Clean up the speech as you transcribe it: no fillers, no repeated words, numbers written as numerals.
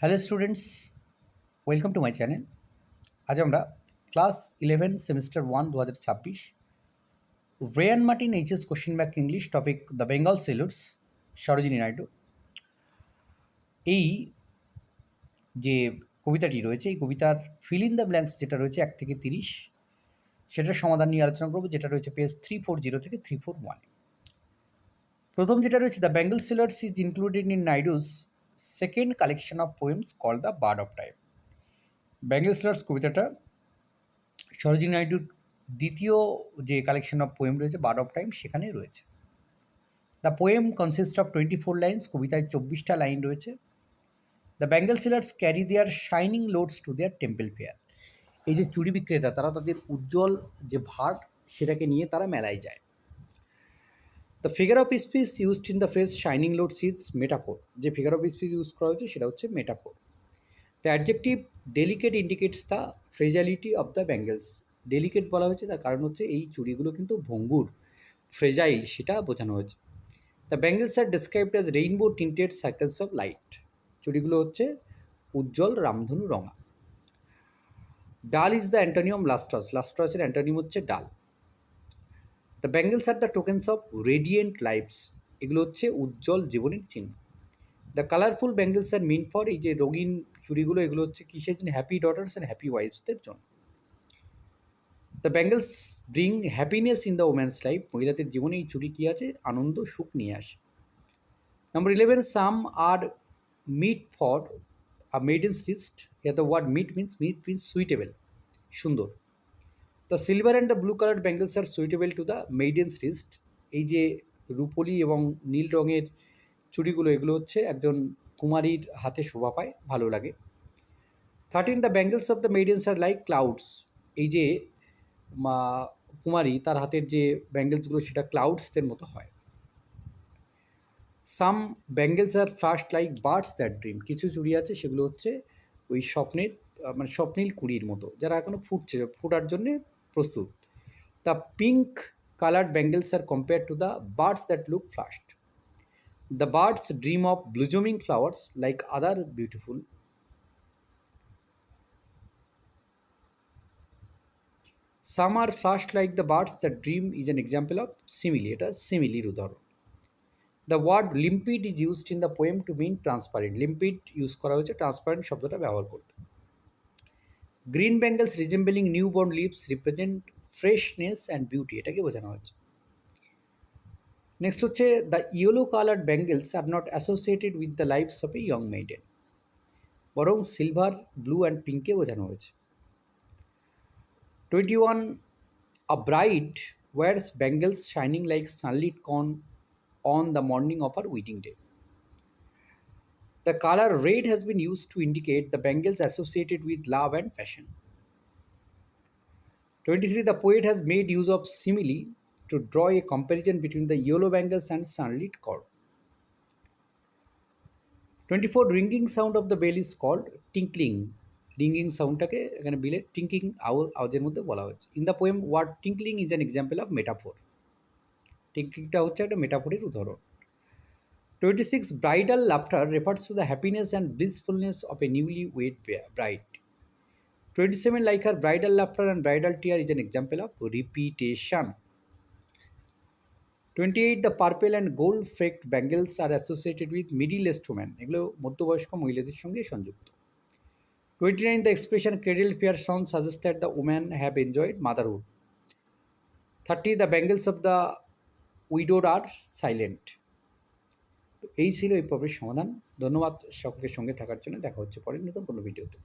Hello students, welcome to my channel. আজ আমরা class 11 semester 1 2026 Ray and Martin HS question bank English topic the bangle sellers Sarojini Naidu এই যে কবিতাটি রয়েছে, এই কবিতার ফিল ইন দ্য ব্ল্যাঙ্কস যেটা রয়েছে 1 থেকে 30 সেটার সমাধান নিয়ে আলোচনা করবো, যেটা রয়েছে পেজ 340 থেকে 341। প্রথম যেটা রয়েছে, the bangle sellers is included in Naidu's second collection of poems called the bird of time. Bangle sellers কবিতাটা সরোজিনী নাইডুর দ্বিতীয় যে কালেকশন অফ পোয়েম রয়েছে বার্ড অফ টাইম সেখানে রয়েছে। The poem consist of 24 lines, কবিতায় 24টা লাইন রয়েছে। The bangle sellers carry their shining loads to their temple fair. এই যে চুড়ি বিক্রেতা, তারা তাদের উজ্জ্বল যে ভাট সেটাকে নিয়ে তারা মেলায় যায়। The figure of speech used in the phrase shining loads is metaphor. যে ফিগার অফ স্পিচ ইউজ করা হয়েছে সেটা হচ্ছে metaphor. The adjective delicate indicates the fragility of the bangles. Delicate বলা হয়েছে তার কারণ হচ্ছে এই চুড়িগুলো কিন্তু ভঙ্গুর, ফ্রেজাইল, সেটা বোঝানো হয়েছে। The bangles are described as rainbow tinted circles of light. চুড়িগুলো হচ্ছে উজ্জ্বল রামধনু রঙা। Dull is the antonym lustrous. লাস্ট্রাসের অ্যান্টোনিয়াম হচ্ছে dull. The bangles are the tokens of radiant lives. এগুলো হচ্ছে উজ্জ্বল জীবনের চিহ্ন। The colourful bangles are mean for, এই যে রঙিন চুড়িগুলো, এগুলো হচ্ছে কিসের জন্য? হ্যাপি ডটার্স অ্যান্ড হ্যাপি ওয়াইফসদের জন্য। The bangles bring happiness in the woman's life. মহিলাদের জীবনে এই চুড়ি কী আছে? আনন্দ, সুখ নিয়ে আসে। Number 11, some are meet for a maiden's list. Here the word meet means suitable, সুন্দর। The silver and the blue colored bangles are suitable to the maiden's list. এই যে রূপলি এবং নীল রঙের চুড়িগুলো, এগুলো হচ্ছে একজন কুমারীর হাতে শোভা পায়, ভালো লাগে। 13, the bangles of the maidens are like clouds. এই যে কুমারী, তার হাতের যে ব্যাঙ্গেলসগুলো সেটা ক্লাউডসদের মতো হয়। Some bangles are flushed like birds that dream. কিছু চুড়ি আছে সেগুলো হচ্ছে ওই স্বপ্নের মানে স্বপ্নীল কুড়ির মতো, যারা এখনও ফুটছে, ফোটার জন্যে প্রস্তুত। The pink coloured bangles are compare to the birds that look flushed. The birds dream of blooming flowers like other beautiful. Some are flushed like the birds that dream is an example of simile. এটা সিমিলির উদাহরণ। The word limpid is used in the poem to mean transparent. Limpid use করা হয়েছে transparent শব্দটা ব্যবহার করতে। Green bangles resembling new born leaves represent freshness and beauty, এটাকে বোঝানো হয়েছে। নেক্সট হচ্ছে the yellow coloured bangles are not associated with the lives of a young maiden, বরং সিলভার, ব্লু অ্যান্ড পিঙ্কে বোঝানো হয়েছে। 21, a bride wears bangles shining like sunlit corn on the morning of her wedding day. The color red has been used to indicate the bangles associated with love and passion. 23, the poet has made use of simile to draw a comparison between the yellow bangles and sunlit cord. 24, ringing sound of the bell is called tinkling. ringing soundটাকে এখানে বিলে tinkling আওয়াজের মধ্যে বলা হয়েছে। In the poem word tinkling is an example of metaphor. টিঙ্কলিংটা হচ্ছে একটা মেটাফোরের উদাহরণ। 26, bridal laughter refers to the happiness and blissfulness of a newly wed bride. 27, like her bridal laughter and bridal tear is an example of repetition. 28, the purple and gold flecked bangles are associated with middle-aged women. এগুলো মধ্যবয়স্ক মহিলাদের সঙ্গে সংযুক্ত। 29, the expression cradle fair sound suggests that the women have enjoyed motherhood. 30, the bangles of the widowed are silent. এই ছিল এই পর্বের সমাধান। ধন্যবাদ সকলকে সঙ্গে থাকার জন্য। দেখা হচ্ছে পরের নতুন কোনো ভিডিওতে।